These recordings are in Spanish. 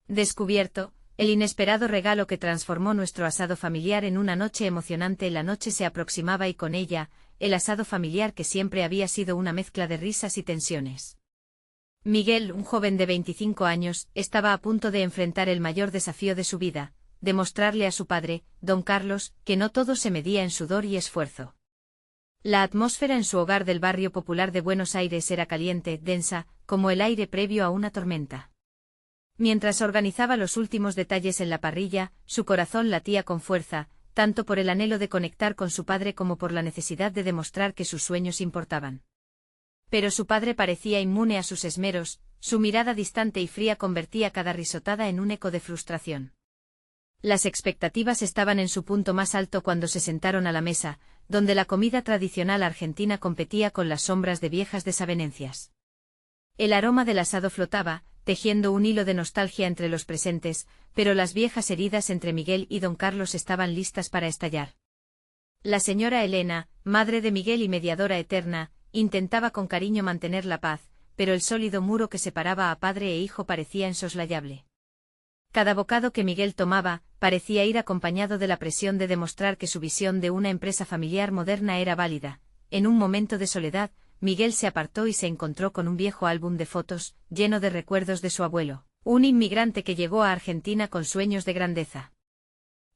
Descubierto, el inesperado regalo que transformó nuestro asado familiar en una noche emocionante. La noche se aproximaba y con ella, el asado familiar que siempre había sido una mezcla de risas y tensiones. Miguel, un joven de 25 años, estaba a punto de enfrentar el mayor desafío de su vida, demostrarle a su padre, don Carlos, que no todo se medía en sudor y esfuerzo. La atmósfera en su hogar del barrio popular de Buenos Aires era caliente, densa, como el aire previo a una tormenta. Mientras organizaba los últimos detalles en la parrilla, su corazón latía con fuerza, tanto por el anhelo de conectar con su padre como por la necesidad de demostrar que sus sueños importaban. Pero su padre parecía inmune a sus esmeros, su mirada distante y fría convertía cada risotada en un eco de frustración. Las expectativas estaban en su punto más alto cuando se sentaron a la mesa, donde la comida tradicional argentina competía con las sombras de viejas desavenencias. El aroma del asado flotaba, tejiendo un hilo de nostalgia entre los presentes, pero las viejas heridas entre Miguel y don Carlos estaban listas para estallar. La señora Elena, madre de Miguel y mediadora eterna, intentaba con cariño mantener la paz, pero el sólido muro que separaba a padre e hijo parecía insoslayable. Cada bocado que Miguel tomaba, parecía ir acompañado de la presión de demostrar que su visión de una empresa familiar moderna era válida. En un momento de soledad, Miguel se apartó y se encontró con un viejo álbum de fotos, lleno de recuerdos de su abuelo, un inmigrante que llegó a Argentina con sueños de grandeza.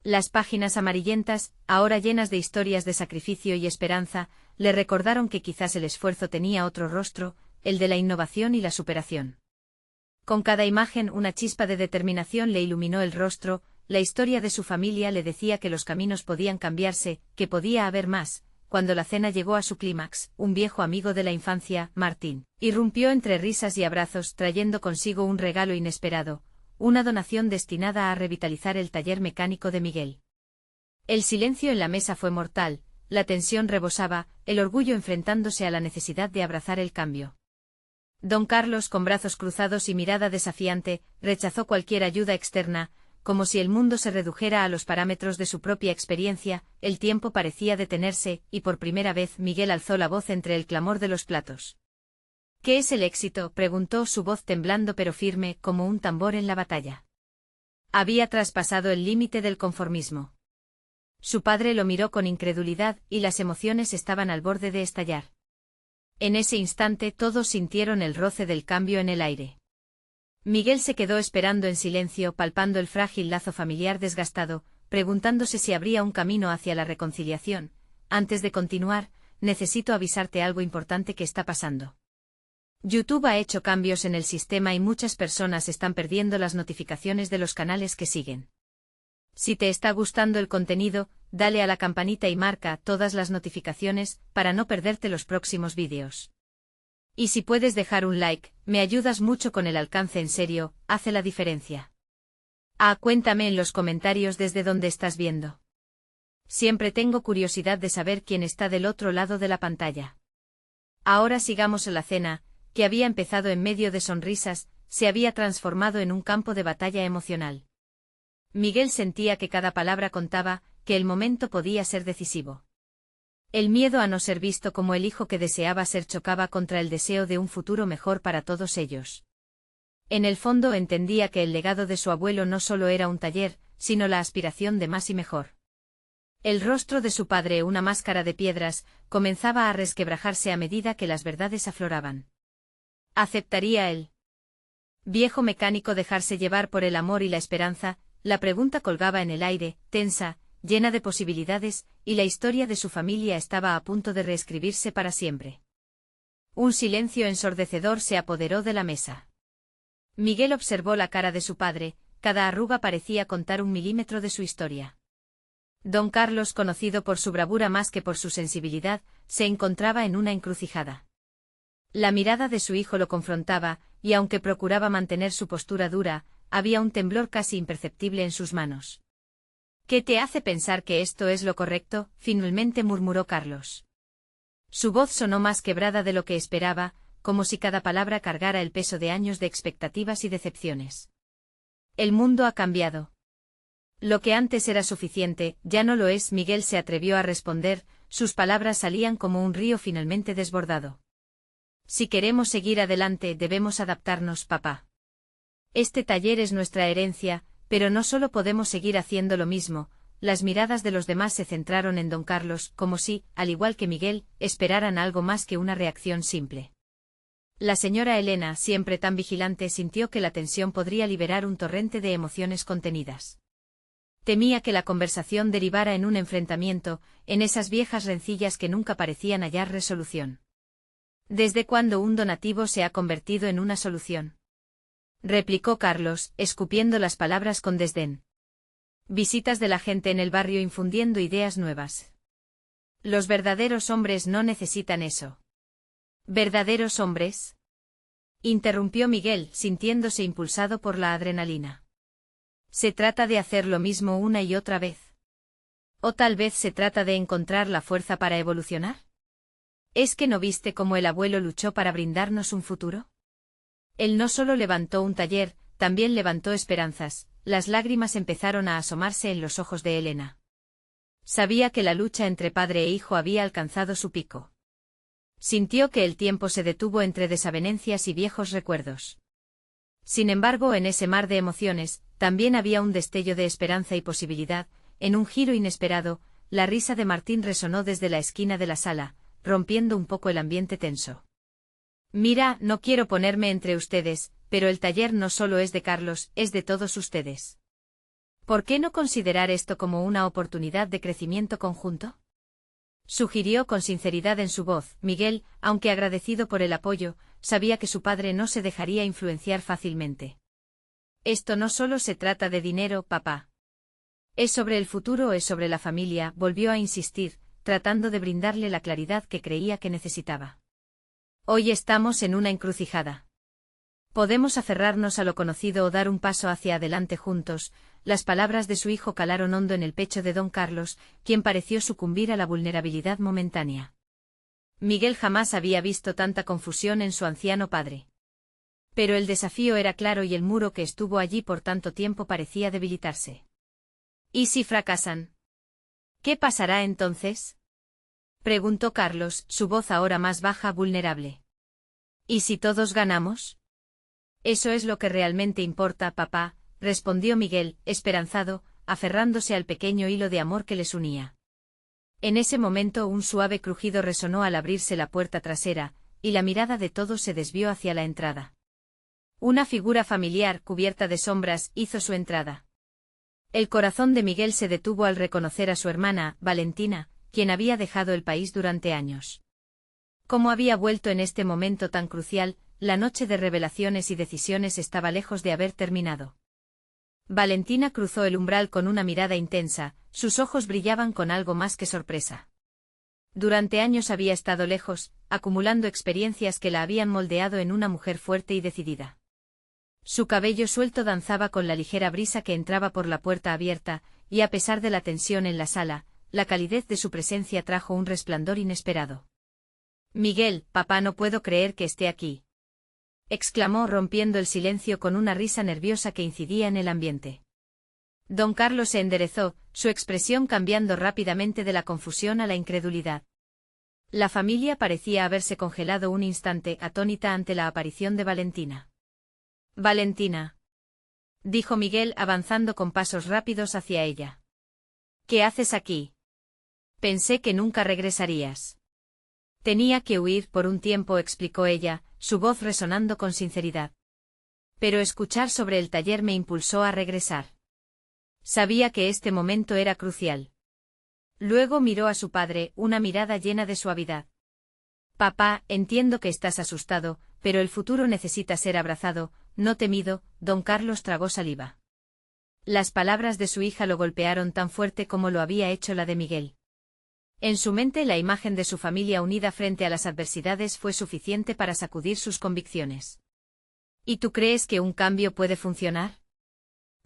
Las páginas amarillentas, ahora llenas de historias de sacrificio y esperanza, le recordaron que quizás el esfuerzo tenía otro rostro, el de la innovación y la superación. Con cada imagen una chispa de determinación le iluminó el rostro, la historia de su familia le decía que los caminos podían cambiarse, que podía haber más. Cuando la cena llegó a su clímax, un viejo amigo de la infancia, Martín, irrumpió entre risas y abrazos trayendo consigo un regalo inesperado, una donación destinada a revitalizar el taller mecánico de Miguel. El silencio en la mesa fue mortal, la tensión rebosaba, el orgullo enfrentándose a la necesidad de abrazar el cambio. Don Carlos, con brazos cruzados y mirada desafiante, rechazó cualquier ayuda externa, como si el mundo se redujera a los parámetros de su propia experiencia. El tiempo parecía detenerse, y por primera vez Miguel alzó la voz entre el clamor de los platos. ¿Qué es el éxito?, preguntó, su voz temblando pero firme como un tambor en la batalla. Había traspasado el límite del conformismo. Su padre lo miró con incredulidad, y las emociones estaban al borde de estallar. En ese instante todos sintieron el roce del cambio en el aire. Miguel se quedó esperando en silencio, palpando el frágil lazo familiar desgastado, preguntándose si habría un camino hacia la reconciliación. Antes de continuar, necesito avisarte algo importante que está pasando. YouTube ha hecho cambios en el sistema y muchas personas están perdiendo las notificaciones de los canales que siguen. Si te está gustando el contenido, dale a la campanita y marca todas las notificaciones para no perderte los próximos vídeos. Y si puedes dejar un like, me ayudas mucho con el alcance, en serio, hace la diferencia. Cuéntame en los comentarios desde dónde estás viendo. Siempre tengo curiosidad de saber quién está del otro lado de la pantalla. Ahora sigamos a la cena, que había empezado en medio de sonrisas, se había transformado en un campo de batalla emocional. Miguel sentía que cada palabra contaba, que el momento podía ser decisivo. El miedo a no ser visto como el hijo que deseaba ser chocaba contra el deseo de un futuro mejor para todos ellos. En el fondo entendía que el legado de su abuelo no solo era un taller, sino la aspiración de más y mejor. El rostro de su padre, una máscara de piedras, comenzaba a resquebrajarse a medida que las verdades afloraban. ¿Aceptaría el viejo mecánico dejarse llevar por el amor y la esperanza? La pregunta colgaba en el aire, tensa, llena de posibilidades, y la historia de su familia estaba a punto de reescribirse para siempre. Un silencio ensordecedor se apoderó de la mesa. Miguel observó la cara de su padre, cada arruga parecía contar un milímetro de su historia. Don Carlos, conocido por su bravura más que por su sensibilidad, se encontraba en una encrucijada. La mirada de su hijo lo confrontaba, y aunque procuraba mantener su postura dura, había un temblor casi imperceptible en sus manos. ¿Qué te hace pensar que esto es lo correcto?, finalmente murmuró Carlos. Su voz sonó más quebrada de lo que esperaba, como si cada palabra cargara el peso de años de expectativas y decepciones. El mundo ha cambiado. Lo que antes era suficiente, ya no lo es. Miguel se atrevió a responder, sus palabras salían como un río finalmente desbordado. Si queremos seguir adelante, debemos adaptarnos, papá. Este taller es nuestra herencia, pero no solo podemos seguir haciendo lo mismo. Las miradas de los demás se centraron en don Carlos, como si, al igual que Miguel, esperaran algo más que una reacción simple. La señora Elena, siempre tan vigilante, sintió que la tensión podría liberar un torrente de emociones contenidas. Temía que la conversación derivara en un enfrentamiento, en esas viejas rencillas que nunca parecían hallar resolución. ¿Desde cuándo un donativo se ha convertido en una solución?, replicó Carlos, escupiendo las palabras con desdén. Visitas de la gente en el barrio infundiendo ideas nuevas. Los verdaderos hombres no necesitan eso. ¿Verdaderos hombres?, interrumpió Miguel, sintiéndose impulsado por la adrenalina. ¿Se trata de hacer lo mismo una y otra vez? ¿O tal vez se trata de encontrar la fuerza para evolucionar? ¿Es que no viste cómo el abuelo luchó para brindarnos un futuro? Él no solo levantó un taller, también levantó esperanzas. Las lágrimas empezaron a asomarse en los ojos de Elena. Sabía que la lucha entre padre e hijo había alcanzado su pico. Sintió que el tiempo se detuvo entre desavenencias y viejos recuerdos. Sin embargo, en ese mar de emociones, también había un destello de esperanza y posibilidad. En un giro inesperado, la risa de Martín resonó desde la esquina de la sala, rompiendo un poco el ambiente tenso. Mira, no quiero ponerme entre ustedes, pero el taller no solo es de Carlos, es de todos ustedes. ¿Por qué no considerar esto como una oportunidad de crecimiento conjunto?, sugirió con sinceridad en su voz. Miguel, aunque agradecido por el apoyo, sabía que su padre no se dejaría influenciar fácilmente. Esto no solo se trata de dinero, papá. Es sobre el futuro, es sobre la familia, volvió a insistir, tratando de brindarle la claridad que creía que necesitaba. Hoy estamos en una encrucijada. Podemos aferrarnos a lo conocido o dar un paso hacia adelante juntos. Las palabras de su hijo calaron hondo en el pecho de don Carlos, quien pareció sucumbir a la vulnerabilidad momentánea. Miguel jamás había visto tanta confusión en su anciano padre. Pero el desafío era claro y el muro que estuvo allí por tanto tiempo parecía debilitarse. ¿Y si fracasan? ¿Qué pasará entonces?, preguntó Carlos, su voz ahora más baja, vulnerable. ¿Y si todos ganamos? Eso es lo que realmente importa, papá, respondió Miguel, esperanzado, aferrándose al pequeño hilo de amor que les unía. En ese momento un suave crujido resonó al abrirse la puerta trasera, y la mirada de todos se desvió hacia la entrada. Una figura familiar, cubierta de sombras, hizo su entrada. El corazón de Miguel se detuvo al reconocer a su hermana, Valentina, quien había dejado el país durante años. ¿Cómo había vuelto en este momento tan crucial? La noche de revelaciones y decisiones estaba lejos de haber terminado. Valentina cruzó el umbral con una mirada intensa, sus ojos brillaban con algo más que sorpresa. Durante años había estado lejos, acumulando experiencias que la habían moldeado en una mujer fuerte y decidida. Su cabello suelto danzaba con la ligera brisa que entraba por la puerta abierta, y a pesar de la tensión en la sala, la calidez de su presencia trajo un resplandor inesperado. Miguel, papá, no puedo creer que esté aquí, exclamó rompiendo el silencio con una risa nerviosa que incidía en el ambiente. Don Carlos se enderezó, su expresión cambiando rápidamente de la confusión a la incredulidad. La familia parecía haberse congelado un instante, atónita ante la aparición de Valentina. Valentina, dijo Miguel avanzando con pasos rápidos hacia ella. ¿Qué haces aquí? Pensé que nunca regresarías. Tenía que huir por un tiempo, explicó ella, su voz resonando con sinceridad. Pero escuchar sobre el taller me impulsó a regresar. Sabía que este momento era crucial. Luego miró a su padre, una mirada llena de suavidad. Papá, entiendo que estás asustado, pero el futuro necesita ser abrazado, no temido. Don Carlos tragó saliva. Las palabras de su hija lo golpearon tan fuerte como lo había hecho la de Miguel. En su mente la imagen de su familia unida frente a las adversidades fue suficiente para sacudir sus convicciones. ¿Y tú crees que un cambio puede funcionar?,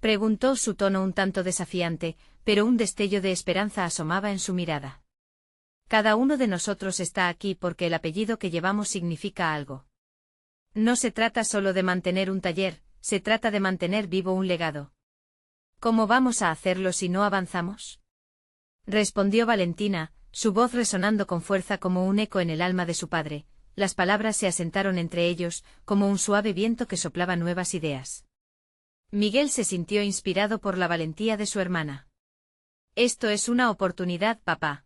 preguntó, su tono un tanto desafiante, pero un destello de esperanza asomaba en su mirada. Cada uno de nosotros está aquí porque el apellido que llevamos significa algo. No se trata solo de mantener un taller, se trata de mantener vivo un legado. ¿Cómo vamos a hacerlo si no avanzamos?, respondió Valentina, su voz resonando con fuerza como un eco en el alma de su padre. Las palabras se asentaron entre ellos, como un suave viento que soplaba nuevas ideas. Miguel se sintió inspirado por la valentía de su hermana. Esto es una oportunidad, papá.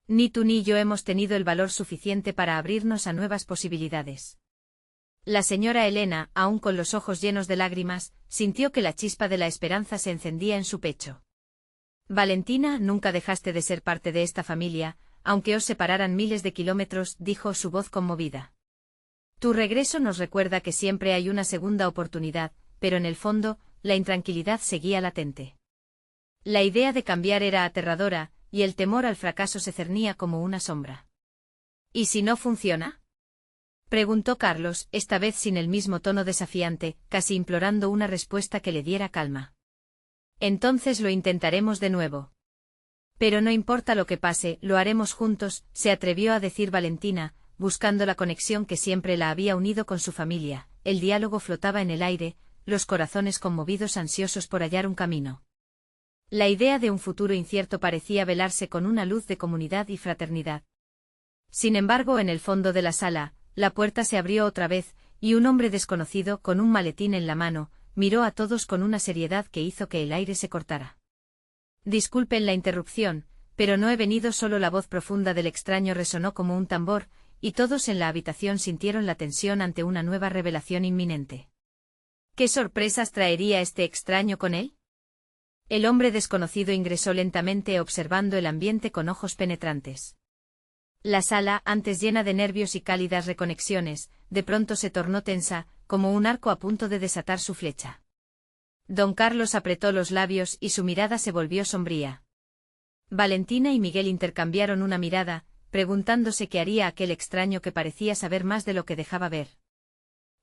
Ni tú ni yo hemos tenido el valor suficiente para abrirnos a nuevas posibilidades. La señora Elena, aún con los ojos llenos de lágrimas, sintió que la chispa de la esperanza se encendía en su pecho. Valentina, nunca dejaste de ser parte de esta familia, aunque os separaran miles de kilómetros, dijo su voz conmovida. Tu regreso nos recuerda que siempre hay una segunda oportunidad, pero en el fondo, la intranquilidad seguía latente. La idea de cambiar era aterradora, y el temor al fracaso se cernía como una sombra. ¿Y si no funciona? Preguntó Carlos, esta vez sin el mismo tono desafiante, casi implorando una respuesta que le diera calma. Entonces lo intentaremos de nuevo. Pero no importa lo que pase, lo haremos juntos, se atrevió a decir Valentina, buscando la conexión que siempre la había unido con su familia. El diálogo flotaba en el aire, los corazones conmovidos ansiosos por hallar un camino. La idea de un futuro incierto parecía velarse con una luz de comunidad y fraternidad. Sin embargo, en el fondo de la sala, la puerta se abrió otra vez, y un hombre desconocido, con un maletín en la mano, miró a todos con una seriedad que hizo que el aire se cortara. Disculpen la interrupción, pero no he venido solo. La voz profunda del extraño resonó como un tambor, y todos en la habitación sintieron la tensión ante una nueva revelación inminente. ¿Qué sorpresas traería este extraño con él? El hombre desconocido ingresó lentamente observando el ambiente con ojos penetrantes. La sala, antes llena de nervios y cálidas reconexiones, de pronto se tornó tensa, como un arco a punto de desatar su flecha. Don Carlos apretó los labios y su mirada se volvió sombría. Valentina y Miguel intercambiaron una mirada, preguntándose qué haría aquel extraño que parecía saber más de lo que dejaba ver.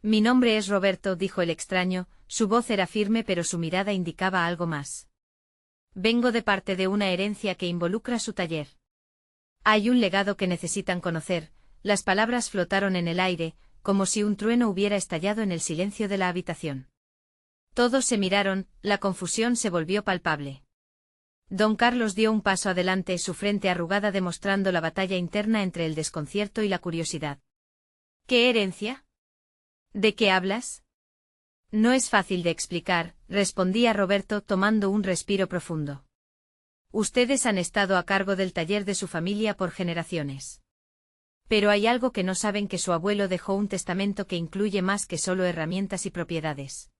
Mi nombre es Roberto, dijo el extraño, su voz era firme pero su mirada indicaba algo más. Vengo de parte de una herencia que involucra su taller. Hay un legado que necesitan conocer. Las palabras flotaron en el aire, como si un trueno hubiera estallado en el silencio de la habitación. Todos se miraron, la confusión se volvió palpable. Don Carlos dio un paso adelante, su frente arrugada demostrando la batalla interna entre el desconcierto y la curiosidad. ¿Qué herencia? ¿De qué hablas? No es fácil de explicar, respondía Roberto tomando un respiro profundo. Ustedes han estado a cargo del taller de su familia por generaciones. Pero hay algo que no saben, que su abuelo dejó un testamento que incluye más que solo herramientas y propiedades.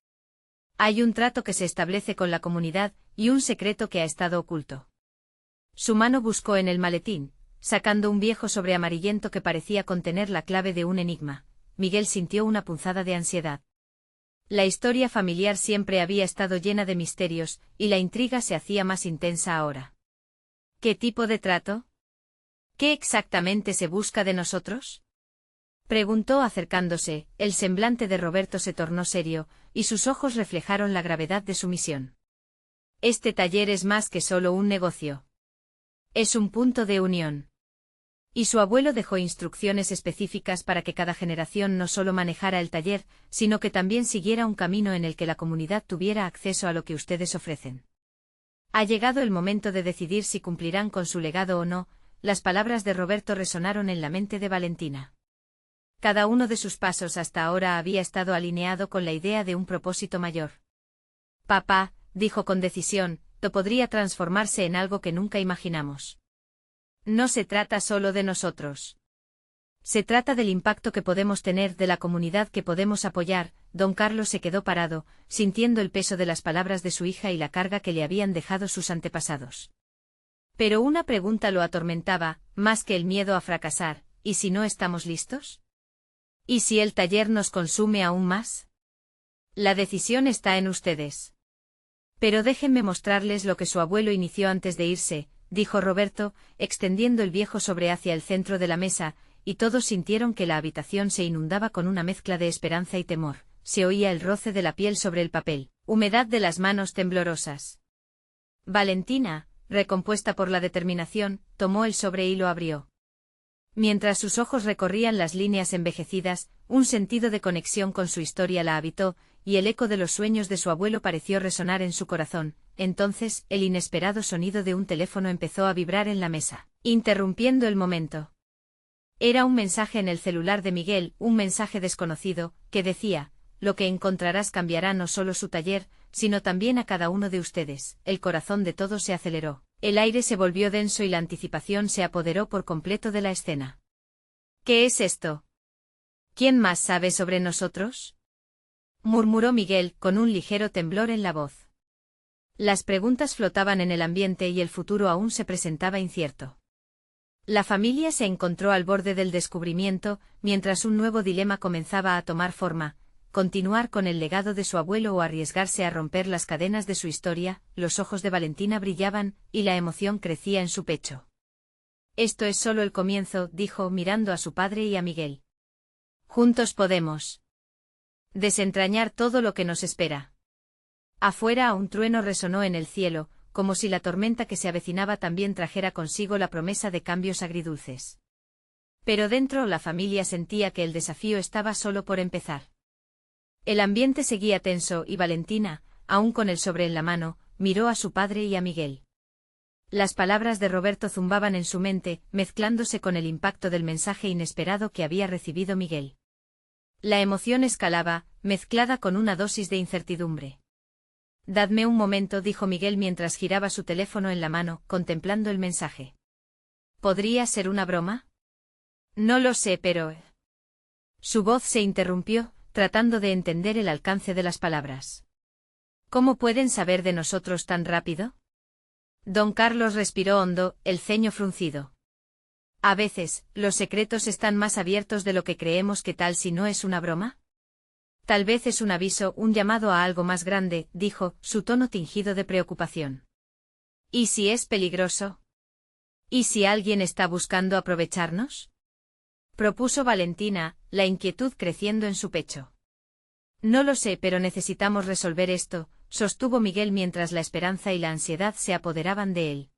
Hay un trato que se establece con la comunidad, y un secreto que ha estado oculto. Su mano buscó en el maletín, sacando un viejo sobre amarillento que parecía contener la clave de un enigma. Miguel sintió una punzada de ansiedad. La historia familiar siempre había estado llena de misterios, y la intriga se hacía más intensa ahora. ¿Qué tipo de trato? ¿Qué exactamente se busca de nosotros? Preguntó acercándose. El semblante de Roberto se tornó serio, y sus ojos reflejaron la gravedad de su misión. Este taller es más que solo un negocio. Es un punto de unión. Y su abuelo dejó instrucciones específicas para que cada generación no solo manejara el taller, sino que también siguiera un camino en el que la comunidad tuviera acceso a lo que ustedes ofrecen. Ha llegado el momento de decidir si cumplirán con su legado o no. Las palabras de Roberto resonaron en la mente de Valentina. Cada uno de sus pasos hasta ahora había estado alineado con la idea de un propósito mayor. Papá, dijo con decisión, esto podría transformarse en algo que nunca imaginamos. No se trata solo de nosotros. Se trata del impacto que podemos tener, de la comunidad que podemos apoyar. Don Carlos se quedó parado, sintiendo el peso de las palabras de su hija y la carga que le habían dejado sus antepasados. Pero una pregunta lo atormentaba, más que el miedo a fracasar: ¿y si no estamos listos? ¿Y si el taller nos consume aún más? La decisión está en ustedes. Pero déjenme mostrarles lo que su abuelo inició antes de irse, dijo Roberto, extendiendo el viejo sobre hacia el centro de la mesa, y todos sintieron que la habitación se inundaba con una mezcla de esperanza y temor. Se oía el roce de la piel sobre el papel, humedad de las manos temblorosas. Valentina, recompuesta por la determinación, tomó el sobre y lo abrió. Mientras sus ojos recorrían las líneas envejecidas, un sentido de conexión con su historia la habitó, y el eco de los sueños de su abuelo pareció resonar en su corazón. Entonces, el inesperado sonido de un teléfono empezó a vibrar en la mesa, interrumpiendo el momento. Era un mensaje en el celular de Miguel, un mensaje desconocido, que decía: lo que encontrarás cambiará no solo su taller, sino también a cada uno de ustedes. El corazón de todos se aceleró. El aire se volvió denso y la anticipación se apoderó por completo de la escena. ¿Qué es esto? ¿Quién más sabe sobre nosotros? Murmuró Miguel, con un ligero temblor en la voz. Las preguntas flotaban en el ambiente y el futuro aún se presentaba incierto. La familia se encontró al borde del descubrimiento, mientras un nuevo dilema comenzaba a tomar forma: continuar con el legado de su abuelo o arriesgarse a romper las cadenas de su historia. Los ojos de Valentina brillaban, y la emoción crecía en su pecho. Esto es solo el comienzo, dijo, mirando a su padre y a Miguel. Juntos podemos desentrañar todo lo que nos espera. Afuera un trueno resonó en el cielo, como si la tormenta que se avecinaba también trajera consigo la promesa de cambios agridulces. Pero dentro la familia sentía que el desafío estaba solo por empezar. El ambiente seguía tenso y Valentina, aún con el sobre en la mano, miró a su padre y a Miguel. Las palabras de Roberto zumbaban en su mente, mezclándose con el impacto del mensaje inesperado que había recibido Miguel. La emoción escalaba, mezclada con una dosis de incertidumbre. «Dadme un momento», dijo Miguel mientras giraba su teléfono en la mano, contemplando el mensaje. ¿Podría ser una broma? No lo sé, pero... Su voz se interrumpió, tratando de entender el alcance de las palabras. ¿Cómo pueden saber de nosotros tan rápido? Don Carlos respiró hondo, el ceño fruncido. A veces, los secretos están más abiertos de lo que creemos. ¿Qué tal si no es una broma? Tal vez es un aviso, un llamado a algo más grande, dijo, su tono tingido de preocupación. ¿Y si es peligroso? ¿Y si alguien está buscando aprovecharnos? Propuso Valentina, la inquietud creciendo en su pecho. No lo sé, pero necesitamos resolver esto, sostuvo Miguel mientras la esperanza y la ansiedad se apoderaban de él.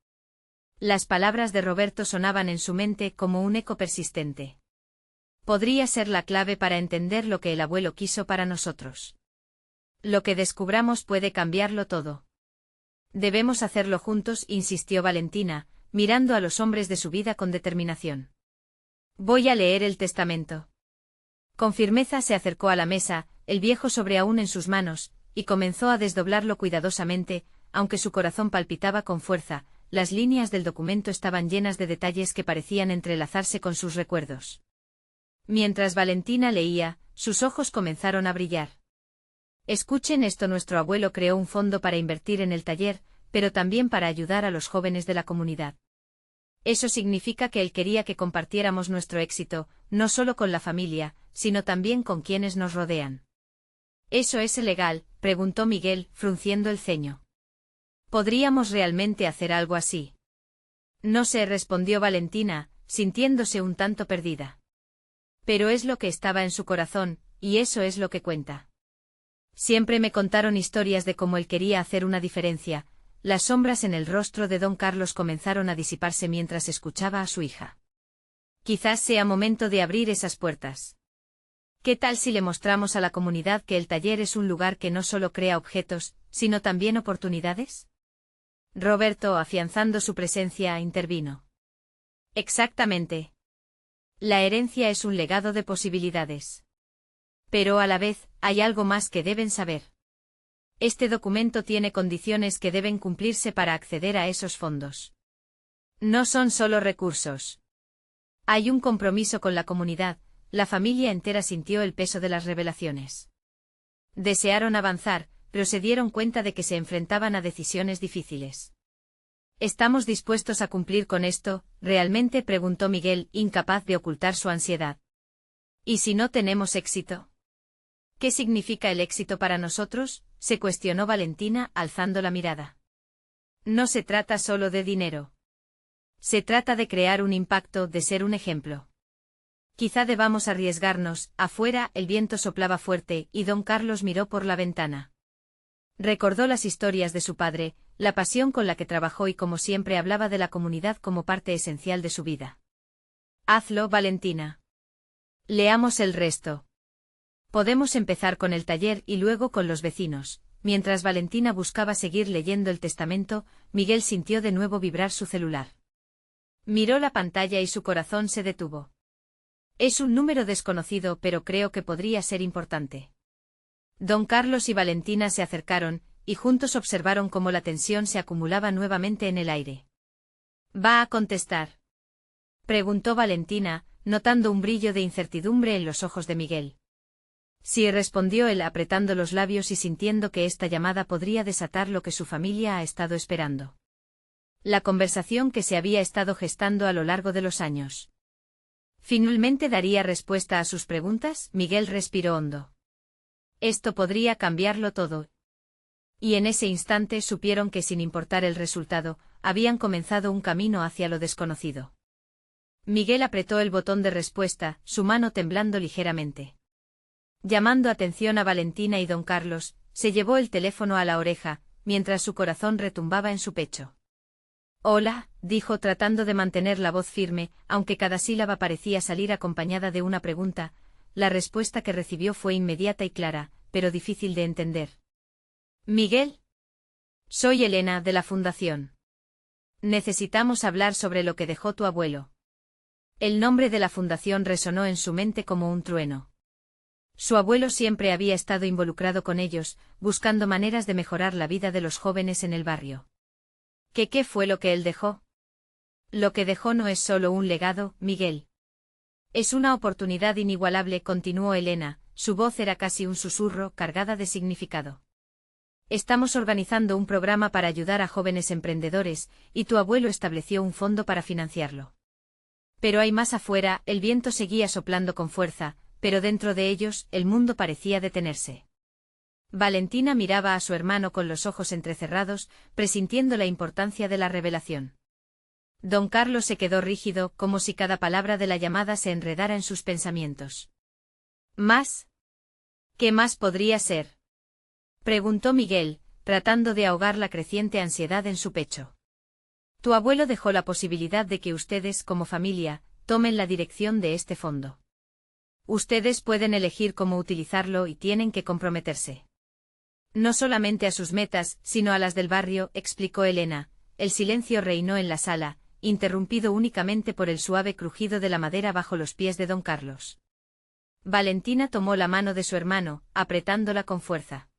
Las palabras de Roberto sonaban en su mente como un eco persistente. Podría ser la clave para entender lo que el abuelo quiso para nosotros. Lo que descubramos puede cambiarlo todo. Debemos hacerlo juntos, insistió Valentina, mirando a los hombres de su vida con determinación. Voy a leer el testamento. Con firmeza se acercó a la mesa, el viejo sobre aún en sus manos, y comenzó a desdoblarlo cuidadosamente, aunque su corazón palpitaba con fuerza. Las líneas del documento estaban llenas de detalles que parecían entrelazarse con sus recuerdos. Mientras Valentina leía, sus ojos comenzaron a brillar. Escuchen esto: nuestro abuelo creó un fondo para invertir en el taller, pero también para ayudar a los jóvenes de la comunidad. Eso significa que él quería que compartiéramos nuestro éxito, no solo con la familia, sino también con quienes nos rodean. ¿Eso es legal?, preguntó Miguel, frunciendo el ceño. ¿Podríamos realmente hacer algo así? No sé, respondió Valentina, sintiéndose un tanto perdida. Pero es lo que estaba en su corazón, y eso es lo que cuenta. Siempre me contaron historias de cómo él quería hacer una diferencia. Las sombras en el rostro de don Carlos comenzaron a disiparse mientras escuchaba a su hija. Quizás sea momento de abrir esas puertas. ¿Qué tal si le mostramos a la comunidad que el taller es un lugar que no solo crea objetos, sino también oportunidades? Roberto, afianzando su presencia, intervino. Exactamente. La herencia es un legado de posibilidades. Pero a la vez, hay algo más que deben saber. Este documento tiene condiciones que deben cumplirse para acceder a esos fondos. No son solo recursos. Hay un compromiso con la comunidad. La familia entera sintió el peso de las revelaciones. Desearon avanzar, pero se dieron cuenta de que se enfrentaban a decisiones difíciles. ¿Estamos dispuestos a cumplir con esto, realmente?, preguntó Miguel, incapaz de ocultar su ansiedad. ¿Y si no tenemos éxito? ¿Qué significa el éxito para nosotros?, se cuestionó Valentina, alzando la mirada. No se trata solo de dinero. Se trata de crear un impacto, de ser un ejemplo. Quizá debamos arriesgarnos. Afuera el viento soplaba fuerte, y don Carlos miró por la ventana. Recordó las historias de su padre, la pasión con la que trabajó y como siempre hablaba de la comunidad como parte esencial de su vida. Hazlo, Valentina. Leamos el resto. Podemos empezar con el taller y luego con los vecinos. Mientras Valentina buscaba seguir leyendo el testamento, Miguel sintió de nuevo vibrar su celular. Miró la pantalla y su corazón se detuvo. Es un número desconocido, pero creo que podría ser importante. Don Carlos y Valentina se acercaron, y juntos observaron cómo la tensión se acumulaba nuevamente en el aire. ¿Va a contestar?, preguntó Valentina, notando un brillo de incertidumbre en los ojos de Miguel. Sí, respondió él apretando los labios y sintiendo que esta llamada podría desatar lo que su familia ha estado esperando. La conversación que se había estado gestando a lo largo de los años. ¿Finalmente daría respuesta a sus preguntas? Miguel respiró hondo. Esto podría cambiarlo todo. Y en ese instante supieron que, sin importar el resultado, habían comenzado un camino hacia lo desconocido. Miguel apretó el botón de respuesta, su mano temblando ligeramente. Llamando atención a Valentina y don Carlos, se llevó el teléfono a la oreja, mientras su corazón retumbaba en su pecho. «Hola», dijo tratando de mantener la voz firme, aunque cada sílaba parecía salir acompañada de una pregunta. La respuesta que recibió fue inmediata y clara, pero difícil de entender. «¿Miguel? Soy Elena, de la Fundación. Necesitamos hablar sobre lo que dejó tu abuelo». El nombre de la fundación resonó en su mente como un trueno. Su abuelo siempre había estado involucrado con ellos, buscando maneras de mejorar la vida de los jóvenes en el barrio. ¿Qué fue lo que él dejó? Lo que dejó no es solo un legado, Miguel. Es una oportunidad inigualable, continuó Elena, su voz era casi un susurro, cargada de significado. Estamos organizando un programa para ayudar a jóvenes emprendedores, y tu abuelo estableció un fondo para financiarlo. Pero hay más afuera, el viento seguía soplando con fuerza, pero dentro de ellos, el mundo parecía detenerse. Valentina miraba a su hermano con los ojos entrecerrados, presintiendo la importancia de la revelación. Don Carlos se quedó rígido, como si cada palabra de la llamada se enredara en sus pensamientos. ¿Más? ¿Qué más podría ser?, preguntó Miguel, tratando de ahogar la creciente ansiedad en su pecho. Tu abuelo dejó la posibilidad de que ustedes, como familia, tomen la dirección de este fondo. Ustedes pueden elegir cómo utilizarlo y tienen que comprometerse. No solamente a sus metas, sino a las del barrio, explicó Elena. El silencio reinó en la sala, interrumpido únicamente por el suave crujido de la madera bajo los pies de don Carlos. Valentina tomó la mano de su hermano, apretándola con fuerza.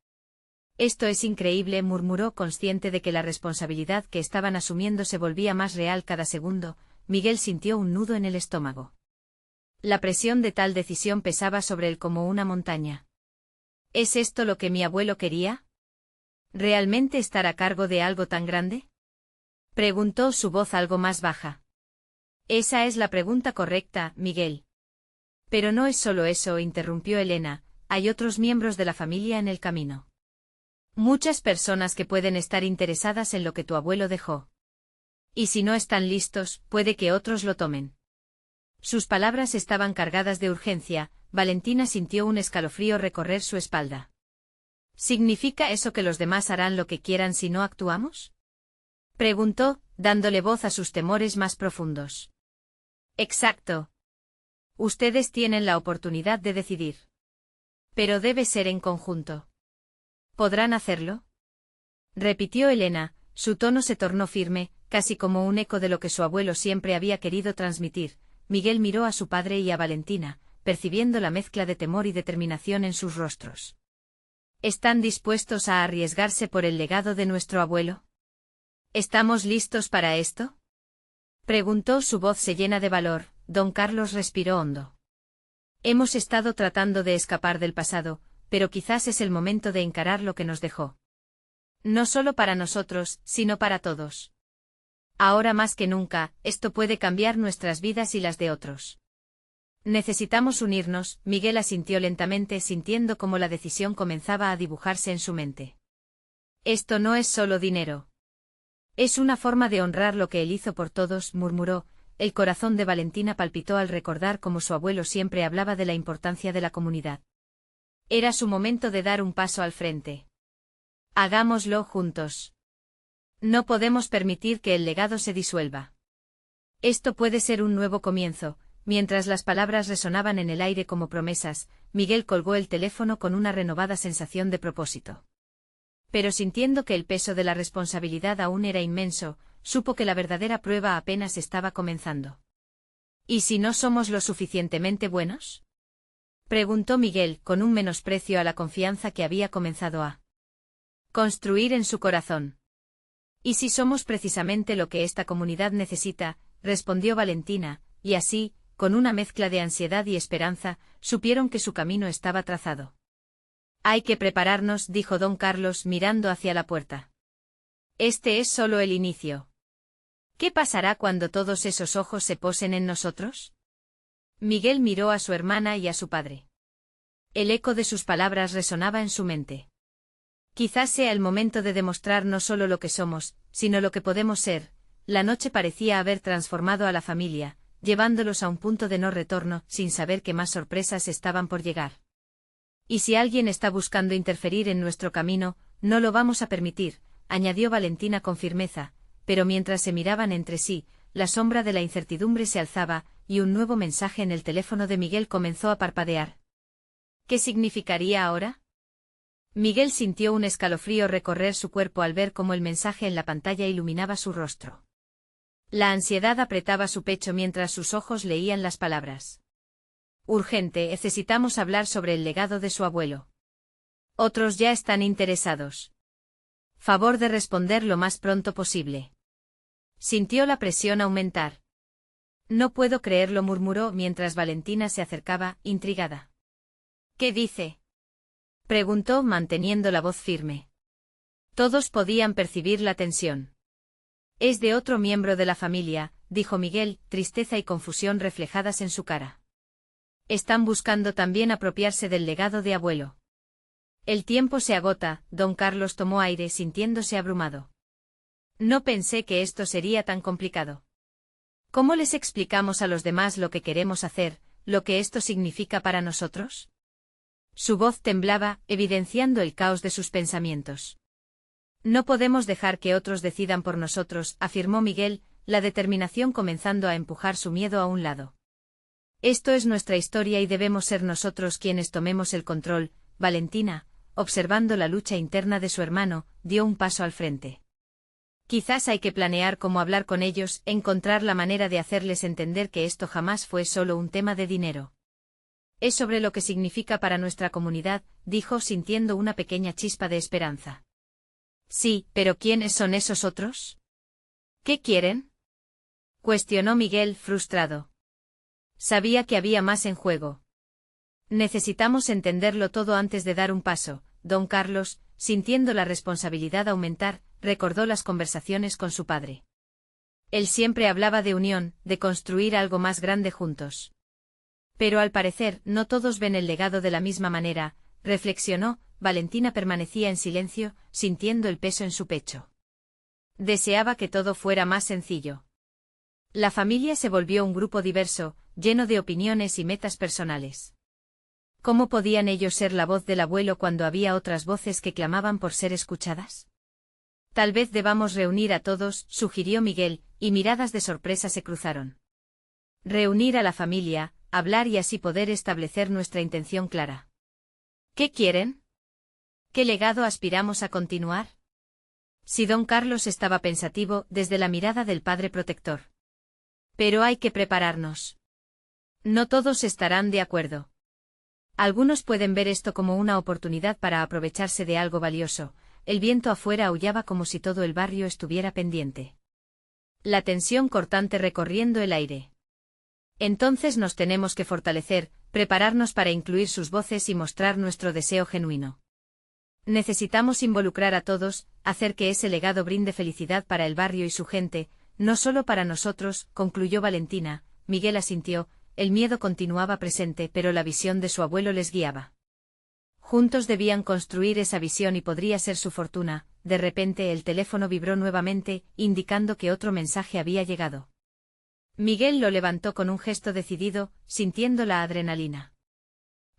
Esto es increíble, murmuró, consciente de que la responsabilidad que estaban asumiendo se volvía más real cada segundo. Miguel sintió un nudo en el estómago. La presión de tal decisión pesaba sobre él como una montaña. ¿Es esto lo que mi abuelo quería? ¿Realmente estar a cargo de algo tan grande?, preguntó, su voz algo más baja. Esa es la pregunta correcta, Miguel. Pero no es solo eso, interrumpió Elena, hay otros miembros de la familia en el camino. Muchas personas que pueden estar interesadas en lo que tu abuelo dejó. Y si no están listos, puede que otros lo tomen. Sus palabras estaban cargadas de urgencia. Valentina sintió un escalofrío recorrer su espalda. ¿Significa eso que los demás harán lo que quieran si no actuamos?, preguntó, dándole voz a sus temores más profundos. Exacto. Ustedes tienen la oportunidad de decidir. Pero debe ser en conjunto. ¿Podrán hacerlo?, repitió Elena, su tono se tornó firme, casi como un eco de lo que su abuelo siempre había querido transmitir. Miguel miró a su padre y a Valentina, percibiendo la mezcla de temor y determinación en sus rostros. ¿Están dispuestos a arriesgarse por el legado de nuestro abuelo? ¿Estamos listos para esto?, preguntó, su voz se llena de valor. Don Carlos respiró hondo. Hemos estado tratando de escapar del pasado, pero quizás es el momento de encarar lo que nos dejó. No solo para nosotros, sino para todos. Ahora más que nunca, esto puede cambiar nuestras vidas y las de otros. Necesitamos unirnos. Miguel asintió lentamente, sintiendo cómo la decisión comenzaba a dibujarse en su mente. Esto no es solo dinero. Es una forma de honrar lo que él hizo por todos, murmuró. El corazón de Valentina palpitó al recordar cómo su abuelo siempre hablaba de la importancia de la comunidad. Era su momento de dar un paso al frente. Hagámoslo juntos. No podemos permitir que el legado se disuelva. Esto puede ser un nuevo comienzo. Mientras las palabras resonaban en el aire como promesas, Miguel colgó el teléfono con una renovada sensación de propósito. Pero sintiendo que el peso de la responsabilidad aún era inmenso, supo que la verdadera prueba apenas estaba comenzando. ¿Y si no somos lo suficientemente buenos?, Preguntó Miguel, con un menosprecio a la confianza que había comenzado a construir en su corazón. ¿Y si somos precisamente lo que esta comunidad necesita?, respondió Valentina, y así, con una mezcla de ansiedad y esperanza, supieron que su camino estaba trazado. Hay que prepararnos, dijo don Carlos mirando hacia la puerta. Este es solo el inicio. ¿Qué pasará cuando todos esos ojos se posen en nosotros? Miguel miró a su hermana y a su padre. El eco de sus palabras resonaba en su mente. Quizás sea el momento de demostrar no solo lo que somos, sino lo que podemos ser. La noche parecía haber transformado a la familia, llevándolos a un punto de no retorno, sin saber qué más sorpresas estaban por llegar. Y si alguien está buscando interferir en nuestro camino, no lo vamos a permitir, añadió Valentina con firmeza, pero mientras se miraban entre sí, la sombra de la incertidumbre se alzaba, y un nuevo mensaje en el teléfono de Miguel comenzó a parpadear. ¿Qué significaría ahora? Miguel sintió un escalofrío recorrer su cuerpo al ver cómo el mensaje en la pantalla iluminaba su rostro. La ansiedad apretaba su pecho mientras sus ojos leían las palabras. Urgente, necesitamos hablar sobre el legado de su abuelo. Otros ya están interesados. Favor de responder lo más pronto posible. Sintió la presión aumentar. No puedo creerlo, murmuró mientras Valentina se acercaba, intrigada. ¿Qué dice?, preguntó manteniendo la voz firme. Todos podían percibir la tensión. Es de otro miembro de la familia, dijo Miguel, tristeza y confusión reflejadas en su cara. Están buscando también apropiarse del legado de abuelo. El tiempo se agota, don Carlos tomó aire sintiéndose abrumado. No pensé que esto sería tan complicado. ¿Cómo les explicamos a los demás lo que queremos hacer, lo que esto significa para nosotros? Su voz temblaba, evidenciando el caos de sus pensamientos. No podemos dejar que otros decidan por nosotros, afirmó Miguel, la determinación comenzando a empujar su miedo a un lado. Esto es nuestra historia y debemos ser nosotros quienes tomemos el control. Valentina, observando la lucha interna de su hermano, dio un paso al frente. Quizás hay que planear cómo hablar con ellos, encontrar la manera de hacerles entender que esto jamás fue solo un tema de dinero. Es sobre lo que significa para nuestra comunidad, dijo sintiendo una pequeña chispa de esperanza. Sí, pero ¿quiénes son esos otros? ¿Qué quieren?, cuestionó Miguel, frustrado. Sabía que había más en juego. Necesitamos entenderlo todo antes de dar un paso. Don Carlos, sintiendo la responsabilidad aumentar, recordó las conversaciones con su padre. Él siempre hablaba de unión, de construir algo más grande juntos. Pero al parecer, no todos ven el legado de la misma manera, reflexionó. Valentina permanecía en silencio, sintiendo el peso en su pecho. Deseaba que todo fuera más sencillo. La familia se volvió un grupo diverso, lleno de opiniones y metas personales. ¿Cómo podían ellos ser la voz del abuelo cuando había otras voces que clamaban por ser escuchadas? Tal vez debamos reunir a todos, sugirió Miguel, y miradas de sorpresa se cruzaron. Reunir a la familia, hablar y así poder establecer nuestra intención clara. ¿Qué quieren? ¿Qué legado aspiramos a continuar? Si don Carlos estaba pensativo desde la mirada del padre protector. Pero hay que prepararnos. No todos estarán de acuerdo. Algunos pueden ver esto como una oportunidad para aprovecharse de algo valioso. El viento afuera aullaba como si todo el barrio estuviera pendiente. La tensión cortante recorriendo el aire. Entonces nos tenemos que fortalecer, prepararnos para incluir sus voces y mostrar nuestro deseo genuino. Necesitamos involucrar a todos, hacer que ese legado brinde felicidad para el barrio y su gente, no solo para nosotros, concluyó Valentina. Miguel asintió, el miedo continuaba presente pero la visión de su abuelo les guiaba. Juntos debían construir esa visión y podría ser su fortuna. De repente el teléfono vibró nuevamente, indicando que otro mensaje había llegado. Miguel lo levantó con un gesto decidido, sintiendo la adrenalina.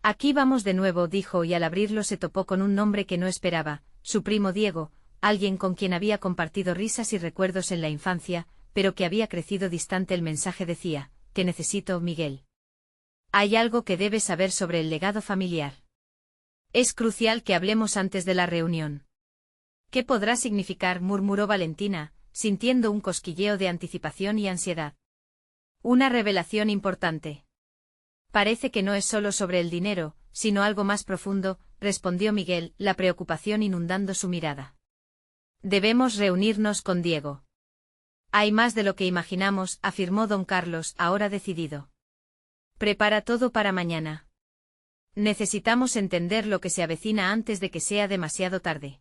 Aquí vamos de nuevo, dijo, y al abrirlo se topó con un nombre que no esperaba, su primo Diego, alguien con quien había compartido risas y recuerdos en la infancia, pero que había crecido distante. El mensaje decía: «Te necesito, Miguel. Hay algo que debes saber sobre el legado familiar. Es crucial que hablemos antes de la reunión». «¿Qué podrá significar?», murmuró Valentina, sintiendo un cosquilleo de anticipación y ansiedad. «Una revelación importante». Parece que no es solo sobre el dinero, sino algo más profundo, respondió Miguel, la preocupación inundando su mirada. Debemos reunirnos con Diego. Hay más de lo que imaginamos, afirmó don Carlos, ahora decidido. Prepara todo para mañana. Necesitamos entender lo que se avecina antes de que sea demasiado tarde.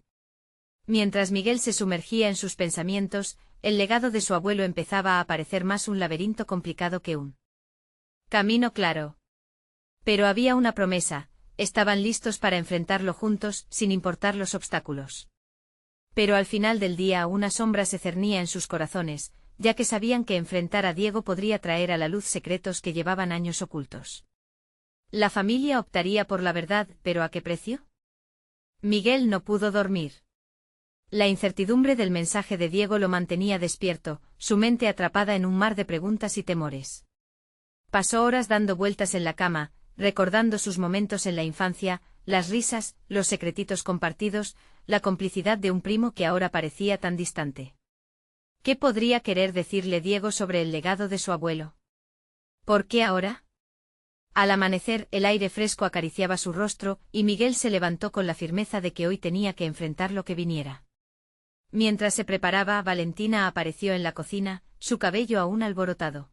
Mientras Miguel se sumergía en sus pensamientos, el legado de su abuelo empezaba a aparecer más un laberinto complicado que un camino claro. Pero había una promesa, estaban listos para enfrentarlo juntos, sin importar los obstáculos. Pero al final del día una sombra se cernía en sus corazones, ya que sabían que enfrentar a Diego podría traer a la luz secretos que llevaban años ocultos. La familia optaría por la verdad, ¿pero a qué precio? Miguel no pudo dormir. La incertidumbre del mensaje de Diego lo mantenía despierto, su mente atrapada en un mar de preguntas y temores. Pasó horas dando vueltas en la cama, recordando sus momentos en la infancia, las risas, los secretitos compartidos, la complicidad de un primo que ahora parecía tan distante. ¿Qué podría querer decirle Diego sobre el legado de su abuelo? ¿Por qué ahora? Al amanecer, el aire fresco acariciaba su rostro, y Miguel se levantó con la firmeza de que hoy tenía que enfrentar lo que viniera. Mientras se preparaba, Valentina apareció en la cocina, su cabello aún alborotado.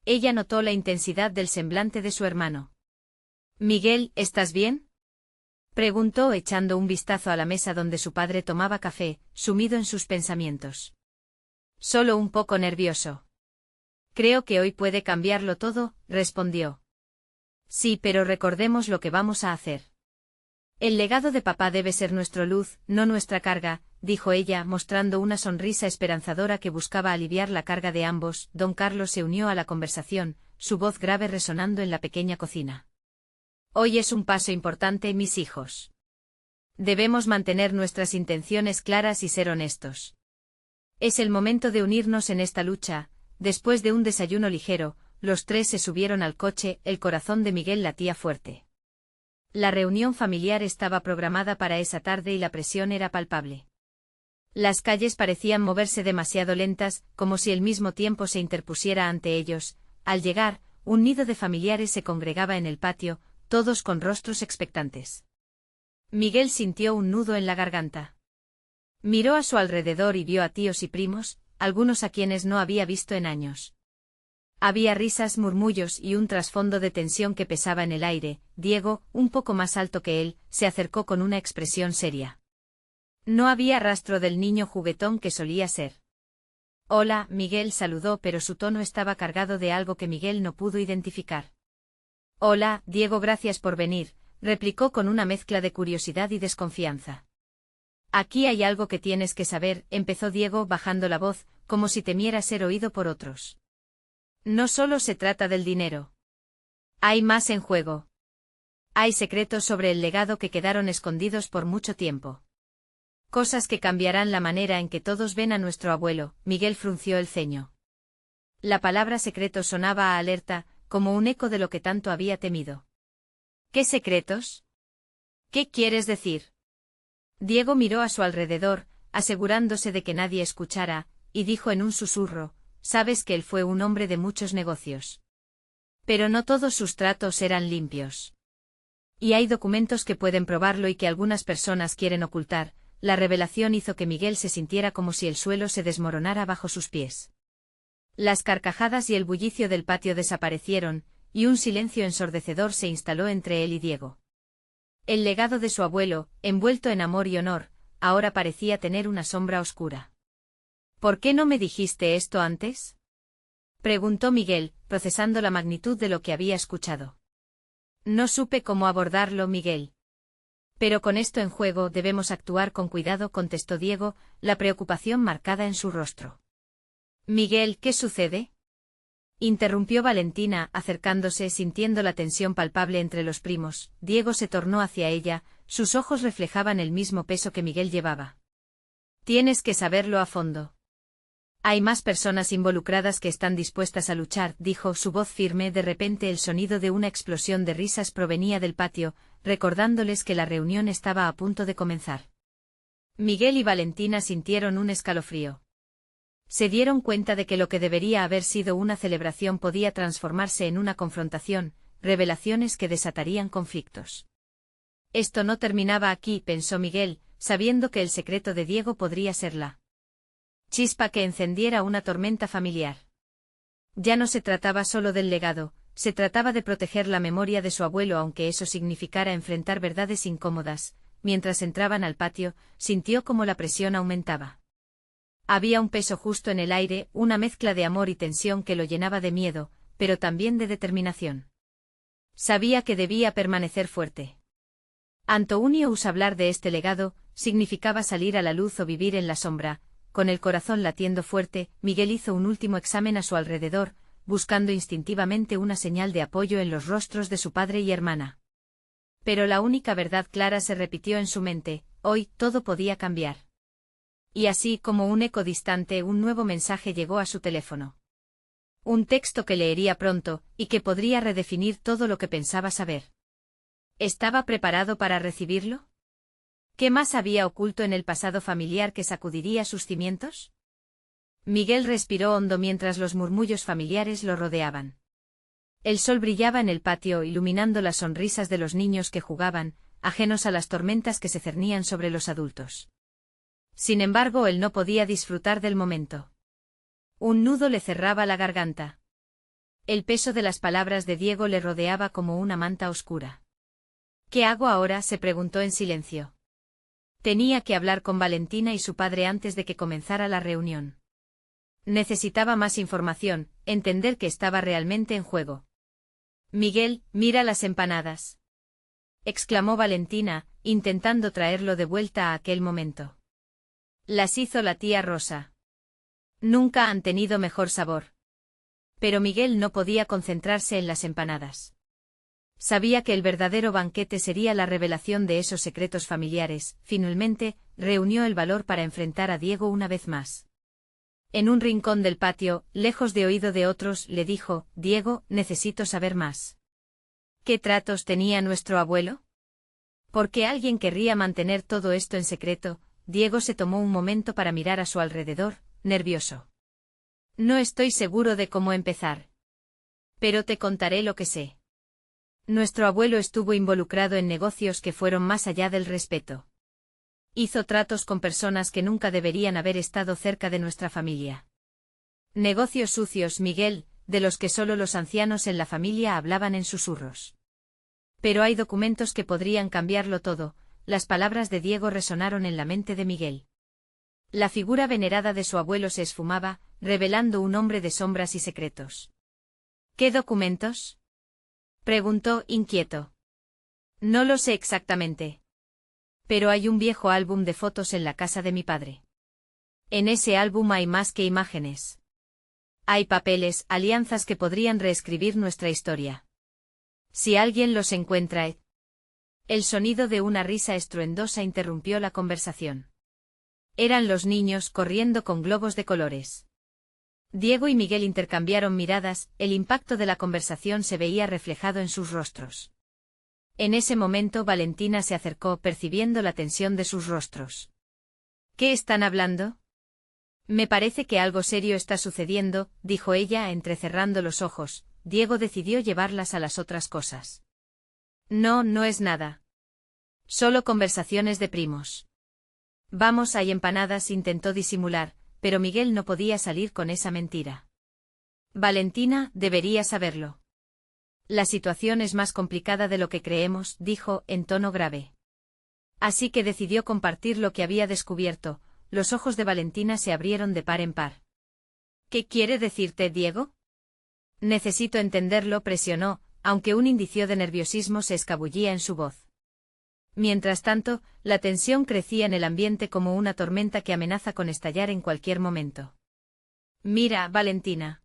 Ella notó la intensidad del semblante de su hermano. «Miguel, ¿estás bien?», preguntó echando un vistazo a la mesa donde su padre tomaba café, sumido en sus pensamientos. «Solo un poco nervioso». «Creo que hoy puede cambiarlo todo», respondió. «Sí, pero recordemos lo que vamos a hacer. El legado de papá debe ser nuestra luz, no nuestra carga», dijo ella, mostrando una sonrisa esperanzadora que buscaba aliviar la carga de ambos. Don Carlos se unió a la conversación, su voz grave resonando en la pequeña cocina. «Hoy es un paso importante, mis hijos. Debemos mantener nuestras intenciones claras y ser honestos. Es el momento de unirnos en esta lucha». Después de un desayuno ligero, los tres se subieron al coche, el corazón de Miguel latía fuerte. La reunión familiar estaba programada para esa tarde y la presión era palpable. Las calles parecían moverse demasiado lentas, como si el mismo tiempo se interpusiera ante ellos. Al llegar, un nido de familiares se congregaba en el patio, todos con rostros expectantes. Miguel sintió un nudo en la garganta. Miró a su alrededor y vio a tíos y primos, algunos a quienes no había visto en años. Había risas, murmullos y un trasfondo de tensión que pesaba en el aire. Diego, un poco más alto que él, se acercó con una expresión seria. No había rastro del niño juguetón que solía ser. «Hola», Miguel saludó, pero su tono estaba cargado de algo que Miguel no pudo identificar. «Hola, Diego, gracias por venir», replicó con una mezcla de curiosidad y desconfianza. «Aquí hay algo que tienes que saber», empezó Diego bajando la voz, como si temiera ser oído por otros. «No solo se trata del dinero. Hay más en juego. Hay secretos sobre el legado que quedaron escondidos por mucho tiempo. Cosas que cambiarán la manera en que todos ven a nuestro abuelo». Miguel frunció el ceño. La palabra secreto sonaba a alerta, como un eco de lo que tanto había temido. «¿Qué secretos? ¿Qué quieres decir?». Diego miró a su alrededor, asegurándose de que nadie escuchara, y dijo en un susurro: «Sabes que él fue un hombre de muchos negocios. Pero no todos sus tratos eran limpios. Y hay documentos que pueden probarlo y que algunas personas quieren ocultar». La revelación hizo que Miguel se sintiera como si el suelo se desmoronara bajo sus pies. Las carcajadas y el bullicio del patio desaparecieron, y un silencio ensordecedor se instaló entre él y Diego. El legado de su abuelo, envuelto en amor y honor, ahora parecía tener una sombra oscura. «¿Por qué no me dijiste esto antes?», preguntó Miguel, procesando la magnitud de lo que había escuchado. «No supe cómo abordarlo, Miguel. Pero con esto en juego debemos actuar con cuidado», contestó Diego, la preocupación marcada en su rostro. «Miguel, ¿qué sucede?», interrumpió Valentina, acercándose, sintiendo la tensión palpable entre los primos. Diego se tornó hacia ella, sus ojos reflejaban el mismo peso que Miguel llevaba. «Tienes que saberlo a fondo. Hay más personas involucradas que están dispuestas a luchar», dijo, su voz firme. De repente el sonido de una explosión de risas provenía del patio, recordándoles que la reunión estaba a punto de comenzar. Miguel y Valentina sintieron un escalofrío. Se dieron cuenta de que lo que debería haber sido una celebración podía transformarse en una confrontación, revelaciones que desatarían conflictos. Esto no terminaba aquí, pensó Miguel, sabiendo que el secreto de Diego podría ser la chispa que encendiera una tormenta familiar. Ya no se trataba solo del legado, se trataba de proteger la memoria de su abuelo, aunque eso significara enfrentar verdades incómodas. Mientras entraban al patio, sintió como la presión aumentaba. Había un peso justo en el aire, una mezcla de amor y tensión que lo llenaba de miedo, pero también de determinación. Sabía que debía permanecer fuerte. Antonio usa hablar de este legado, significaba salir a la luz o vivir en la sombra. Con el corazón latiendo fuerte, Miguel hizo un último examen a su alrededor, buscando instintivamente una señal de apoyo en los rostros de su padre y hermana. Pero la única verdad clara se repitió en su mente: hoy todo podía cambiar. Y así como un eco distante, un nuevo mensaje llegó a su teléfono. Un texto que leería pronto, y que podría redefinir todo lo que pensaba saber. ¿Estaba preparado para recibirlo? ¿Qué más había oculto en el pasado familiar que sacudiría sus cimientos? Miguel respiró hondo mientras los murmullos familiares lo rodeaban. El sol brillaba en el patio, iluminando las sonrisas de los niños que jugaban, ajenos a las tormentas que se cernían sobre los adultos. Sin embargo, él no podía disfrutar del momento. Un nudo le cerraba la garganta. El peso de las palabras de Diego le rodeaba como una manta oscura. ¿Qué hago ahora?, se preguntó en silencio. Tenía que hablar con Valentina y su padre antes de que comenzara la reunión. Necesitaba más información, entender qué estaba realmente en juego. Miguel, mira las empanadas, exclamó Valentina, intentando traerlo de vuelta a aquel momento. Las hizo la tía Rosa. Nunca han tenido mejor sabor. Pero Miguel no podía concentrarse en las empanadas. Sabía que el verdadero banquete sería la revelación de esos secretos familiares. Finalmente, reunió el valor para enfrentar a Diego una vez más. En un rincón del patio, lejos de oído de otros, le dijo: Diego, necesito saber más. ¿Qué tratos tenía nuestro abuelo? ¿Por qué alguien querría mantener todo esto en secreto? Diego se tomó un momento para mirar a su alrededor, nervioso. No estoy seguro de cómo empezar. Pero te contaré lo que sé. Nuestro abuelo estuvo involucrado en negocios que fueron más allá del respeto. Hizo tratos con personas que nunca deberían haber estado cerca de nuestra familia. Negocios sucios, Miguel, de los que solo los ancianos en la familia hablaban en susurros. Pero hay documentos que podrían cambiarlo todo. Las palabras de Diego resonaron en la mente de Miguel. La figura venerada de su abuelo se esfumaba, revelando un hombre de sombras y secretos. ¿Qué documentos?, preguntó, inquieto. No lo sé exactamente. Pero hay un viejo álbum de fotos en la casa de mi padre. En ese álbum hay más que imágenes. Hay papeles, alianzas que podrían reescribir nuestra historia. Si alguien los encuentra. El sonido de una risa estruendosa interrumpió la conversación. Eran los niños corriendo con globos de colores. Diego y Miguel intercambiaron miradas, el impacto de la conversación se veía reflejado en sus rostros. En ese momento Valentina se acercó, percibiendo la tensión de sus rostros. ¿Qué están hablando? Me parece que algo serio está sucediendo, dijo ella entrecerrando los ojos. Diego decidió llevarlas a las otras cosas. No, no es nada. Solo conversaciones de primos. Vamos, hay empanadas, intentó disimular, pero Miguel no podía salir con esa mentira. Valentina, debería saberlo. La situación es más complicada de lo que creemos, dijo, en tono grave. Así que decidió compartir lo que había descubierto. Los ojos de Valentina se abrieron de par en par. ¿Qué quiere decirte, Diego? Necesito entenderlo, presionó, aunque un indicio de nerviosismo se escabullía en su voz. Mientras tanto, la tensión crecía en el ambiente como una tormenta que amenaza con estallar en cualquier momento. Mira, Valentina.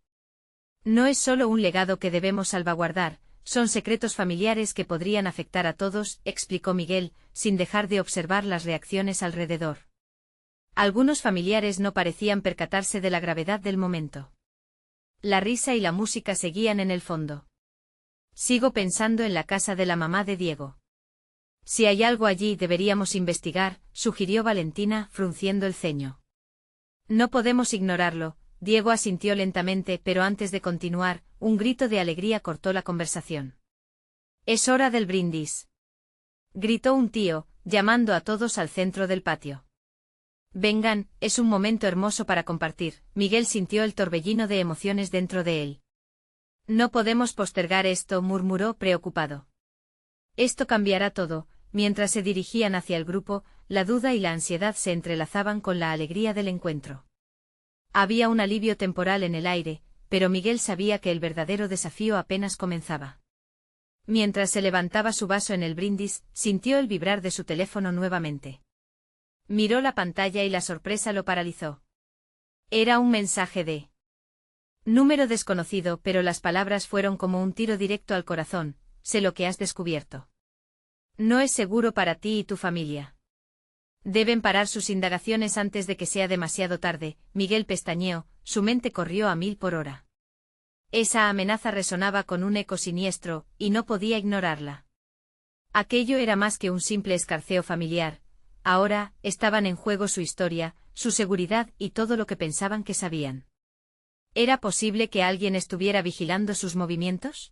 No es solo un legado que debemos salvaguardar, son secretos familiares que podrían afectar a todos, explicó Miguel, sin dejar de observar las reacciones alrededor. Algunos familiares no parecían percatarse de la gravedad del momento. La risa y la música seguían en el fondo. Sigo pensando en la casa de la mamá de Diego. Si hay algo allí deberíamos investigar, sugirió Valentina, frunciendo el ceño. No podemos ignorarlo. Diego asintió lentamente, pero antes de continuar, un grito de alegría cortó la conversación. Es hora del brindis, gritó un tío, llamando a todos al centro del patio. Vengan, es un momento hermoso para compartir. Miguel sintió el torbellino de emociones dentro de él. No podemos postergar esto, murmuró preocupado. Esto cambiará todo. Mientras se dirigían hacia el grupo, la duda y la ansiedad se entrelazaban con la alegría del encuentro. Había un alivio temporal en el aire, pero Miguel sabía que el verdadero desafío apenas comenzaba. Mientras se levantaba su vaso en el brindis, sintió el vibrar de su teléfono nuevamente. Miró la pantalla y la sorpresa lo paralizó. Era un mensaje de número desconocido, pero las palabras fueron como un tiro directo al corazón. Sé lo que has descubierto. No es seguro para ti y tu familia. Deben parar sus indagaciones antes de que sea demasiado tarde. Miguel pestañeó, su mente corrió a 1000 por hora. Esa amenaza resonaba con un eco siniestro, y no podía ignorarla. Aquello era más que un simple escarceo familiar. Ahora, estaban en juego su historia, su seguridad y todo lo que pensaban que sabían. ¿Era posible que alguien estuviera vigilando sus movimientos?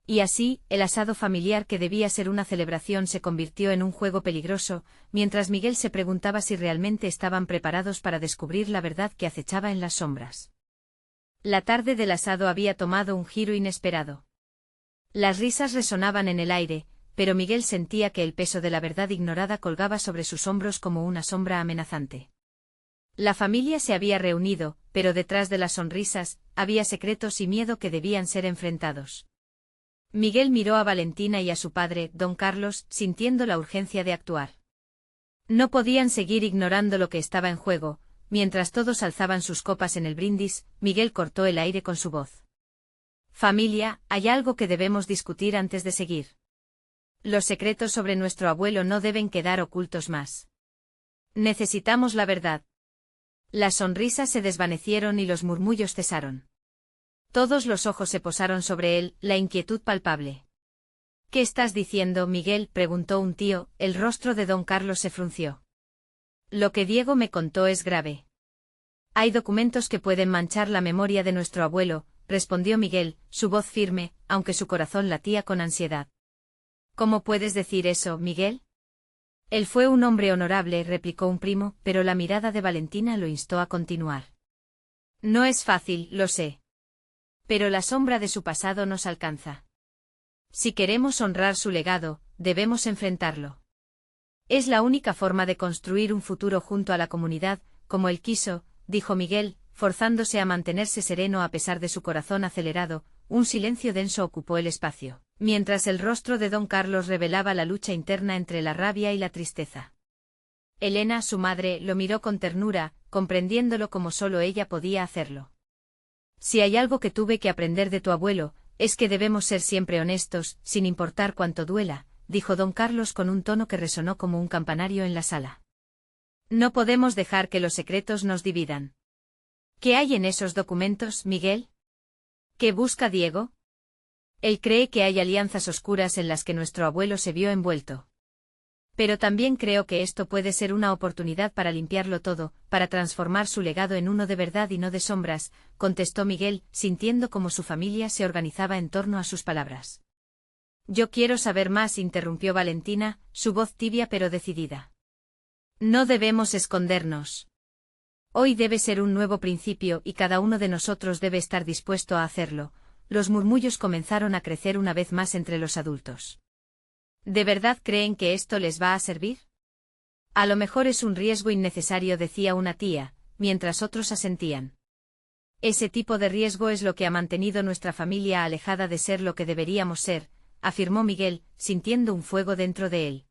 Y así, el asado familiar que debía ser una celebración se convirtió en un juego peligroso, mientras Miguel se preguntaba si realmente estaban preparados para descubrir la verdad que acechaba en las sombras. La tarde del asado había tomado un giro inesperado. Las risas resonaban en el aire, pero Miguel sentía que el peso de la verdad ignorada colgaba sobre sus hombros como una sombra amenazante. La familia se había reunido, pero detrás de las sonrisas, había secretos y miedo que debían ser enfrentados. Miguel miró a Valentina y a su padre, don Carlos, sintiendo la urgencia de actuar. No podían seguir ignorando lo que estaba en juego. Mientras todos alzaban sus copas en el brindis, Miguel cortó el aire con su voz. Familia, hay algo que debemos discutir antes de seguir. Los secretos sobre nuestro abuelo no deben quedar ocultos más. Necesitamos la verdad. Las sonrisas se desvanecieron y los murmullos cesaron. Todos los ojos se posaron sobre él, la inquietud palpable. ¿Qué estás diciendo, Miguel?, preguntó un tío. El rostro de don Carlos se frunció. Lo que Diego me contó es grave. Hay documentos que pueden manchar la memoria de nuestro abuelo, respondió Miguel, su voz firme, aunque su corazón latía con ansiedad. ¿Cómo puedes decir eso, Miguel? Él fue un hombre honorable, replicó un primo, pero la mirada de Valentina lo instó a continuar. No es fácil, lo sé. Pero la sombra de su pasado nos alcanza. Si queremos honrar su legado, debemos enfrentarlo. Es la única forma de construir un futuro junto a la comunidad, como él quiso, dijo Miguel, forzándose a mantenerse sereno a pesar de su corazón acelerado. Un silencio denso ocupó el espacio, mientras el rostro de don Carlos revelaba la lucha interna entre la rabia y la tristeza. Elena, su madre, lo miró con ternura, comprendiéndolo como solo ella podía hacerlo. Si hay algo que tuve que aprender de tu abuelo, es que debemos ser siempre honestos, sin importar cuánto duela, dijo don Carlos con un tono que resonó como un campanario en la sala. No podemos dejar que los secretos nos dividan. ¿Qué hay en esos documentos, Miguel? ¿Qué busca Diego? Él cree que hay alianzas oscuras en las que nuestro abuelo se vio envuelto. Pero también creo que esto puede ser una oportunidad para limpiarlo todo, para transformar su legado en uno de verdad y no de sombras, contestó Miguel, sintiendo cómo su familia se organizaba en torno a sus palabras. Yo quiero saber más, interrumpió Valentina, su voz tibia pero decidida. No debemos escondernos. Hoy debe ser un nuevo principio y cada uno de nosotros debe estar dispuesto a hacerlo. Los murmullos comenzaron a crecer una vez más entre los adultos. ¿De verdad creen que esto les va a servir? A lo mejor es un riesgo innecesario, decía una tía, mientras otros asentían. Ese tipo de riesgo es lo que ha mantenido nuestra familia alejada de ser lo que deberíamos ser, afirmó Miguel, sintiendo un fuego dentro de él.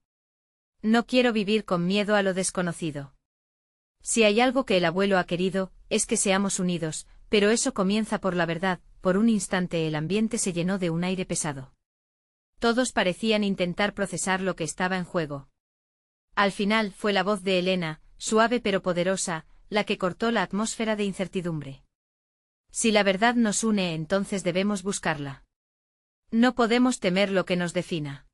No quiero vivir con miedo a lo desconocido. Si hay algo que el abuelo ha querido, es que seamos unidos, pero eso comienza por la verdad. Por un instante el ambiente se llenó de un aire pesado. Todos parecían intentar procesar lo que estaba en juego. Al final fue la voz de Elena, suave pero poderosa, la que cortó la atmósfera de incertidumbre. Si la verdad nos une, entonces debemos buscarla. No podemos temer lo que nos defina.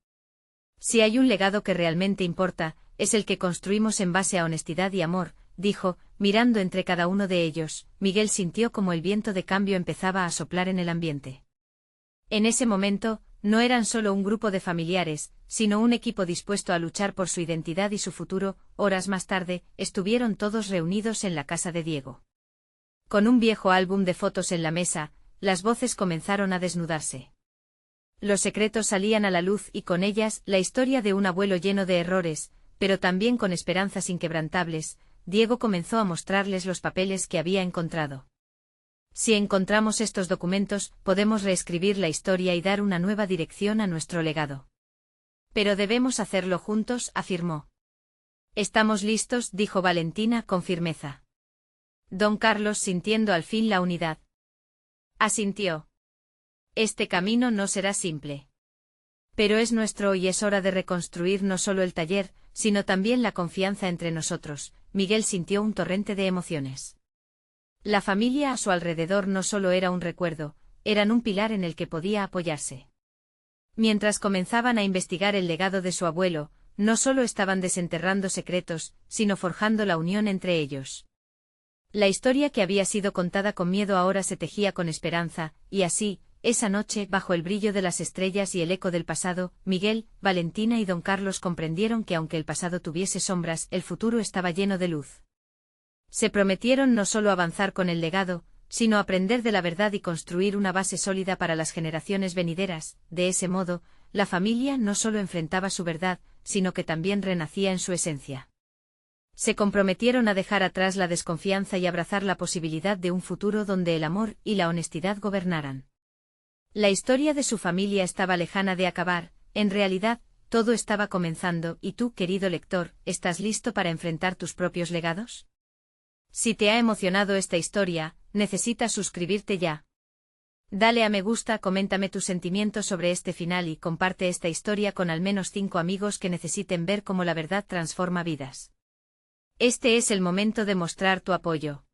Si hay un legado que realmente importa, es el que construimos en base a honestidad y amor, dijo, mirando entre cada uno de ellos. Miguel sintió como el viento de cambio empezaba a soplar en el ambiente. En ese momento, no eran solo un grupo de familiares, sino un equipo dispuesto a luchar por su identidad y su futuro. Horas más tarde, estuvieron todos reunidos en la casa de Diego. Con un viejo álbum de fotos en la mesa, las voces comenzaron a desnudarse. Los secretos salían a la luz y con ellas la historia de un abuelo lleno de errores, pero también con esperanzas inquebrantables. Diego comenzó a mostrarles los papeles que había encontrado. Si encontramos estos documentos, podemos reescribir la historia y dar una nueva dirección a nuestro legado. Pero debemos hacerlo juntos, afirmó. Estamos listos, dijo Valentina con firmeza. Don Carlos, sintiendo al fin la unidad, asintió. Este camino no será simple. Pero es nuestro y es hora de reconstruir no solo el taller, sino también la confianza entre nosotros. Miguel sintió un torrente de emociones. La familia a su alrededor no solo era un recuerdo, eran un pilar en el que podía apoyarse. Mientras comenzaban a investigar el legado de su abuelo, no solo estaban desenterrando secretos, sino forjando la unión entre ellos. La historia que había sido contada con miedo ahora se tejía con esperanza, y así, esa noche, bajo el brillo de las estrellas y el eco del pasado, Miguel, Valentina y don Carlos comprendieron que aunque el pasado tuviese sombras, el futuro estaba lleno de luz. Se prometieron no solo avanzar con el legado, sino aprender de la verdad y construir una base sólida para las generaciones venideras. De ese modo, la familia no solo enfrentaba su verdad, sino que también renacía en su esencia. Se comprometieron a dejar atrás la desconfianza y abrazar la posibilidad de un futuro donde el amor y la honestidad gobernaran. La historia de su familia estaba lejana de acabar, en realidad, todo estaba comenzando. ¿Y tú, querido lector, estás listo para enfrentar tus propios legados? Si te ha emocionado esta historia, necesitas suscribirte ya. Dale a me gusta, coméntame tus sentimientos sobre este final y comparte esta historia con al menos 5 amigos que necesiten ver cómo la verdad transforma vidas. Este es el momento de mostrar tu apoyo.